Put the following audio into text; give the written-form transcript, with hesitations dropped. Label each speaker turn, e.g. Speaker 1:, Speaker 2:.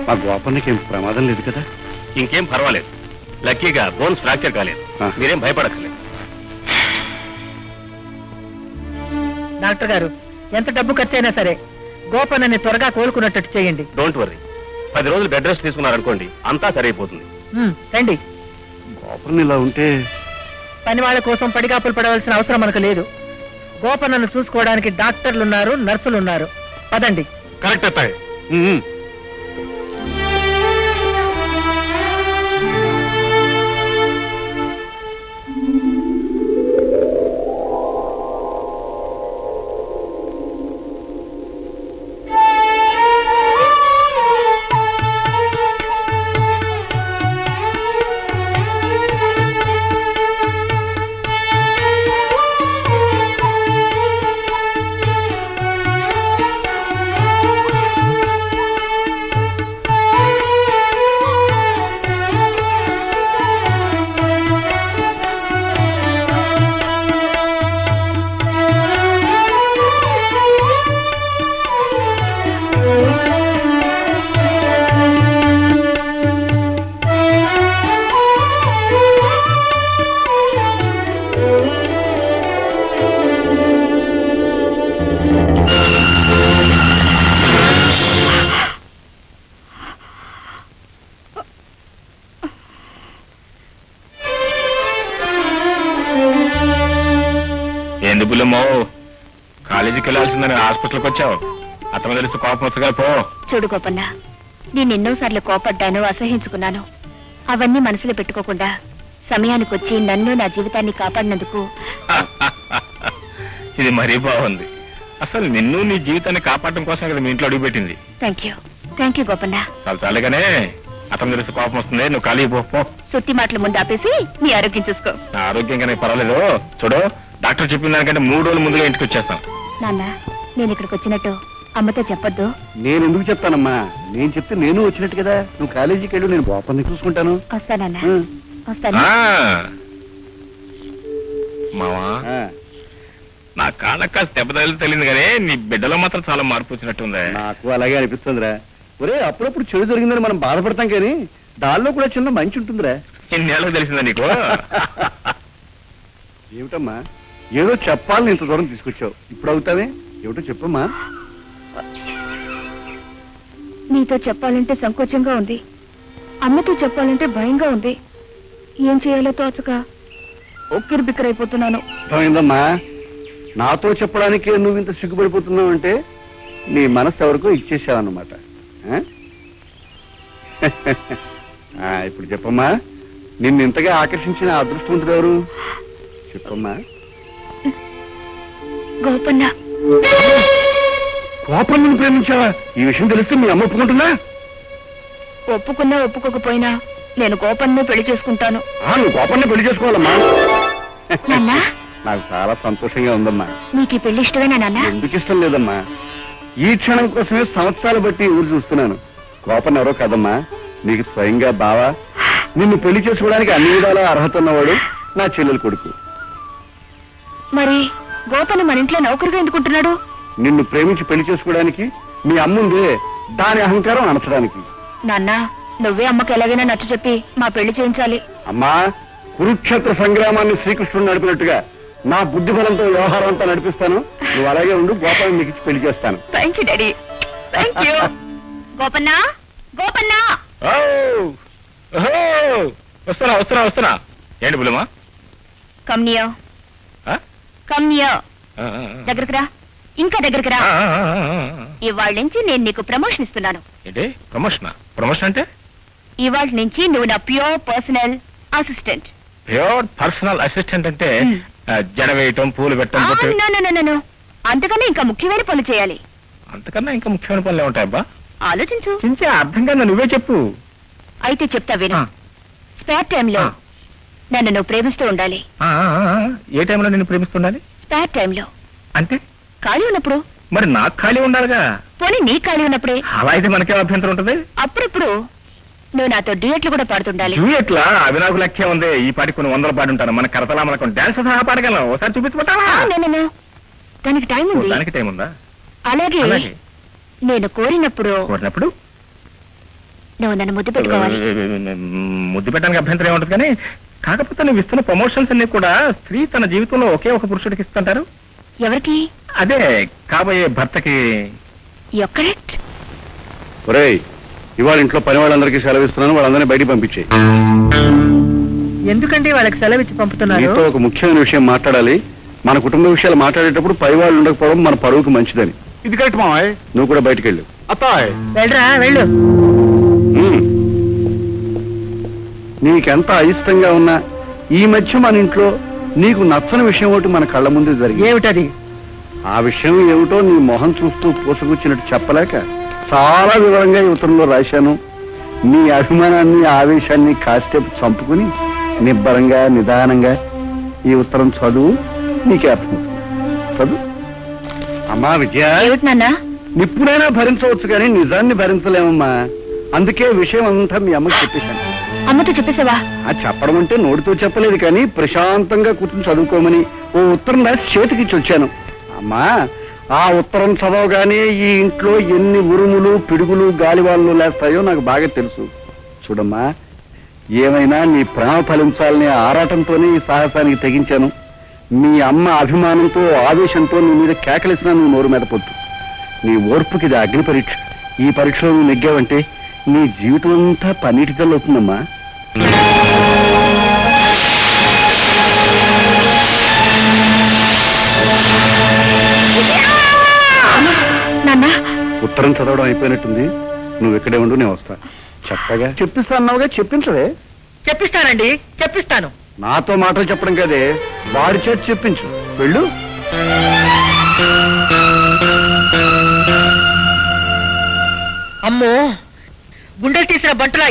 Speaker 1: మా గోపన్నకి ఏం ప్రమాదం లేదు కదా?
Speaker 2: ఇంకేం పర్వాలేదు. లక్కీగా బోన్స్ ఫ్రాక్చర్ కాలేదు. మీరేం భయపడక్కర్లేదు.
Speaker 3: డాక్టర్ గారు, ఎంత డబ్బు ఖర్చైనా సరే గోపన్నని త్వరగా కోలుకున్నట్టు చేయండి.
Speaker 2: Don't worry. 10 రోజులు బెడ్ రెస్ట్ తీసుకున్నారనుకోండి, అంతా సరైపోతుంది.
Speaker 3: రండి.
Speaker 1: గోపన్న ఇలా ఉంటే
Speaker 3: పని వాళ్ళ కోసం పడిగాపులు పడవలసిన అవసరం మనకు లేదు. గోపన్నను చూసుకోవడానికి డాక్టర్లున్నారు, నర్సులున్నారు. పదండి.
Speaker 2: కరెక్ట్ అత్తాయి. ఎందుకులేమో కాలేజీకి వెళ్ళాల్సిందని హాస్పిటల్కి వచ్చావు. అతను తెలిసి కోపం వస్తుగా పో.
Speaker 4: చూడు గోపన్న, నేను ఎన్నోసార్లు కోపడ్డాను, అసహించుకున్నాను. అవన్నీ మనసులో పెట్టుకోకుండా సమయానికి వచ్చి నన్ను నా జీవితాన్ని కాపాడినందుకు
Speaker 2: ఇది మరీ బాగుంది. అసలు నిన్ను నీ జీవితాన్ని కాపాడటం కోసం కదా మీ ఇంట్లో అడుగుపెట్టింది.
Speaker 4: Thank you Gopanna.
Speaker 2: చాలా చాలుగానే అతను తెలిసి కోపం వస్తుంది. నువ్వు ఖాళీ పో.
Speaker 4: సుత్తి మాటలు ముందు ఆపేసి నీ ఆరోగ్యం చూసుకో.
Speaker 2: నా ఆరోగ్యంగానే పర్వాలేదు. చూడు, డాక్టర్ చెప్పిన దానికంటే 3 రోజులు ముందుగా ఇంటికి వచ్చేస్తాం.
Speaker 4: నాన్న, నేను ఇక్కడికి వచ్చినట్టు అమ్మతో చెప్పొద్దు.
Speaker 1: నేను ఎందుకు చెప్తానమ్మా? నేను చెప్తే నేను వచ్చినట్టు కదా. నువ్వు కాలేజీకి వెళ్ళు, నేను గోపన్ని చూసుకుంటాను.
Speaker 4: వస్తానన్నా, వస్తాను.
Speaker 2: మావా, నా కాళ్ళ కాస్త దెబ్బతలు తెలియదు కానీ నీ బిడ్డలో మాత్రం చాలా మార్పు వచ్చినట్టుందే.
Speaker 1: నాకు అలాగే అనిపిస్తుందిరా. ఒరే, అప్పుడప్పుడు చెడు జరిగిందని మనం బాధపడతాం కానీ దానిలో కూడా చిన్న మంచి ఉంటుందిరా.
Speaker 2: ఇన్నేళ్ళకి తెలిసిందా నీకు?
Speaker 1: ఏమిటమ్మా, ఏదో చెప్పాలని ఇంత దూరం తీసుకొచ్చావు. ఇప్పుడు అవుతావే? ఏమిటో చెప్పమ్మా.
Speaker 4: నీతో చెప్పాలంటే సంకోచంగా ఉంది, అమ్మతో చెప్పాలంటే భయంగా ఉంది. ఏం చేయాలో తోచక ఒక్కిరి బిక్కరైపోతున్నాను.
Speaker 1: అర్థమైందమ్మా. నాతో చెప్పడానికి నువ్వు ఇంత సిగ్గుపడిపోతున్నావు అంటే నీ మనసు ఎవరికో ఇచ్చేసావన్నమాట. ఇప్పుడు చెప్పమ్మా, నిన్ను ఇంతగా ఆకర్షించిన అదృష్టవంతుడు ఎవరు? చెప్పమ్మా.
Speaker 4: గోపన్న.
Speaker 1: గోపన్నను ప్రేమించావా? ఈ విషయం తెలిస్తే మీ అమ్మ ఒప్పుకుంటుందా?
Speaker 4: ఒప్పుకున్నా ఒప్పుకోకపోయినా నేను గోపన్నే పెళ్లి చేసుకుంటాను.
Speaker 1: నువ్వు గోపన్నే పెళ్లి చేసుకోవాలమ్మా.
Speaker 4: నాన్నా,
Speaker 1: నాకు చాలా సంతోషంగా ఉందమ్మా.
Speaker 4: నీకు ఈ పెళ్లి ఇష్టమేనా నాన్న?
Speaker 1: ఎందుకు ఇష్టం లేదమ్మా? ఈ క్షణం కోసమే సంవత్సరాలు బట్టి ఊరు చూస్తున్నాను. గోపన్ ఎవరో కదమ్మా, నీకు స్వయంగా బావా. నిన్ను పెళ్లి చేసుకోవడానికి అన్ని విధాల అర్హత ఉన్నవాడు నా చెల్లెలు కొడుకు.
Speaker 4: మరి గోపన్న మన ఇంట్లో నౌకరుగా ఎందుకుంటున్నాడు?
Speaker 1: నిన్ను ప్రేమించి పెళ్లి చేసుకోవడానికి. మీ అమ్ముందే, దాని అహంకారం అణచడానికి.
Speaker 4: నాన్న, నువ్వే అమ్మకి ఎలాగైనా నచ్చ చెప్పి మా పెళ్లి చేయించాలి.
Speaker 1: అమ్మా, కురుక్షేత్ర సంగ్రామాన్ని శ్రీకృష్ణుడు నడిపినట్టుగా నా బుద్ధి బలంతో వ్యవహారం అంతా నడిపిస్తాను. నువ్వు అలాగే ఉండు. గోపాలను నీకు ఇచ్చి పెళ్లి చేస్తాను.
Speaker 4: Thank you daddy. Thank you. Gopanna, Gopanna.
Speaker 2: వస్తున్నా. ఏంటి బులమా?
Speaker 4: కమ్నియో దగ్గరకు రా, ఇంకా దగ్గరకు రా. ఇవాళ నుంచి నేను నీకు ప్రమోషన్ ఇస్తున్నాను.
Speaker 2: ఏంటి ప్రమోషన్ అంటే?
Speaker 4: ఇవాళ నుంచి నువ్వు నా pure personal assistant.
Speaker 2: Pure personal assistant అంటే జడ వేయటం, పూలు పెట్టడం,
Speaker 4: అంతకన్నా ఇంకా ముఖ్యమైన పనులు చేయాలి.
Speaker 2: అంతకన్నా ఇంకా ముఖ్యమైన పనులు ఉంటాయబ్బా?
Speaker 4: ఆలోచించు.
Speaker 2: అర్థం కదా, నువ్వే చెప్పు.
Speaker 4: అయితే చెప్తా విను. స్పేర్ టైంలో నన్ను నువ్వు ప్రేమిస్తూ ఉండాలి.
Speaker 2: ఏ టైంలో నేను ప్రేమిస్తుండాలి?
Speaker 4: స్పేర్ టైంలో
Speaker 2: అంటే
Speaker 4: ఖాళీ ఉన్నప్పుడు.
Speaker 2: మరి నాకు ఖాళీ ఉండాలిగా.
Speaker 4: పోనీ నీ ఖాళీ ఉన్నప్పుడే.
Speaker 2: అలా అయితే మనకే అభ్యంతరం ఉంటుంది.
Speaker 4: అప్పుడప్పుడు నువ్వు నాతో డ్యూయెట్లు కూడా పాడుతుండాలి.
Speaker 2: డ్యూయెట్లా? అవి నాకు లక్ష్యం ఉంది. ఈ పాటి కొన్ని 100 పాడుంటాను. మన కరతలా మనకు డాన్స్ సహా పాడగలను. ఒకసారి చూపించుకుంటావా?
Speaker 4: దానికి టైం ఉంది.
Speaker 2: దానికి టైం ఉందా?
Speaker 4: అలాగే నేను కోరినప్పుడు నువ్వు నన్ను ముద్దు పెట్టుకోవాలి.
Speaker 2: ముద్దు పెట్టడానికి అభ్యంతరం ఏముంటుంది కానీ కాకపోతే నువ్వు ఇస్తున్న ప్రమోషన్స్ అన్ని కూడా స్త్రీ తన జీవితంలో ఒకే ఒక పురుషుడికి ఇస్తుంటారు.
Speaker 4: ఎవరికి?
Speaker 2: అదే కాబోయే భర్తకి.
Speaker 4: కరెక్ట్.
Speaker 1: ఒరేయ్, ఇవాళ ఇంట్లో పని వాళ్ళందరికీ సెలవిస్తున్నాను, వాళ్ళందరినీ బయటికి పంపించే.
Speaker 3: ఎందుకండి వాళ్ళకి సెలవిచ్చి పంపుతున్నారు?
Speaker 1: నీతో ఒక ముఖ్యమైన విషయం మాట్లాడాలి. మన కుటుంబ విషయాలు మాట్లాడేటప్పుడు పై వాళ్ళు ఉండకపోవడం మన పరువుకు మంచిదని.
Speaker 5: ఇది కరెక్ట్ మావయ్య.
Speaker 1: నువ్వు కూడా బయటికి వెళ్ళు.
Speaker 5: అత్తాయ్
Speaker 3: వెళ్ళరా, వెళ్ళు.
Speaker 1: నీకెంత అయిష్టంగా ఉన్నా ఈ మధ్య మన ఇంట్లో నీకు నచ్చని విషయం ఒకటి మన కళ్ళ ముందు జరిగింది.
Speaker 3: ఏమిటది?
Speaker 1: ఆ విషయం ఏమిటో నీ మొహం చూస్తూ పూసగుచ్చినట్టు చెప్పలేక చాలా వివరంగా ఈ ఉత్తరంలో రాశాను. నీ అభిమానాన్ని ఆవేశాన్ని కాసేపు చంపుకుని నిబ్బరంగా నిదానంగా ఈ ఉత్తరం చదువు, నీకే అర్థం. చదువు. అమ్మా విజయ,
Speaker 4: ఏమిటి నాన్న?
Speaker 1: నిప్పుడైనా భరించవచ్చు కానీ నిజాన్ని భరించలేమమ్మా. అందుకే విషయం అంతా మీ అమ్మకి చెప్పేశాను.
Speaker 4: అమ్మతో చెప్పేసావా?
Speaker 1: ఆ చెప్పడం అంటే నోటితో చెప్పలేదు కానీ ప్రశాంతంగా కూర్చొని చదువుకోమని ఓ ఉత్తరం రాసి చేతికిచ్చి వచ్చాను. అమ్మా, ఆ ఉత్తరం చదవగానే ఈ ఇంట్లో ఎన్ని ఉరుములు పిడుగులు గాలివాళ్ళు లేస్తాయో నాకు బాగా తెలుసు. చూడమ్మా, ఏమైనా నీ ప్రేమ ఫలించాలనే ఆరాటంతోనే ఈ సాహసానికి తెగించాను. మీ అమ్మ అభిమానంతో ఆవేశంతో నీ మీద కేకలేసినా నువ్వు నోరు మీద పొద్దు. నీ ఓర్పుకి ఇది అగ్ని పరీక్ష. ఈ పరీక్షలో నువ్వు నెగ్గావంటే నీ జీవితం అంతా పన్నీటి అవుతుందమ్మా.
Speaker 4: నాన్న,
Speaker 1: ఉత్తరం చదవడం అయిపోయినట్టుంది. నువ్వు ఇక్కడే ఉండు, నేను వస్తా. చక్కగా చెప్పిస్తాన్నావుగా, చెప్పించవే.
Speaker 3: చెప్పిస్తానండి, చెప్పిస్తాను.
Speaker 1: నాతో మాటలు చెప్పడం కదే, వారి చేతి చెప్పించు. వెళ్ళు.
Speaker 3: అమ్మో, గుండెలు తీసిన బంటులా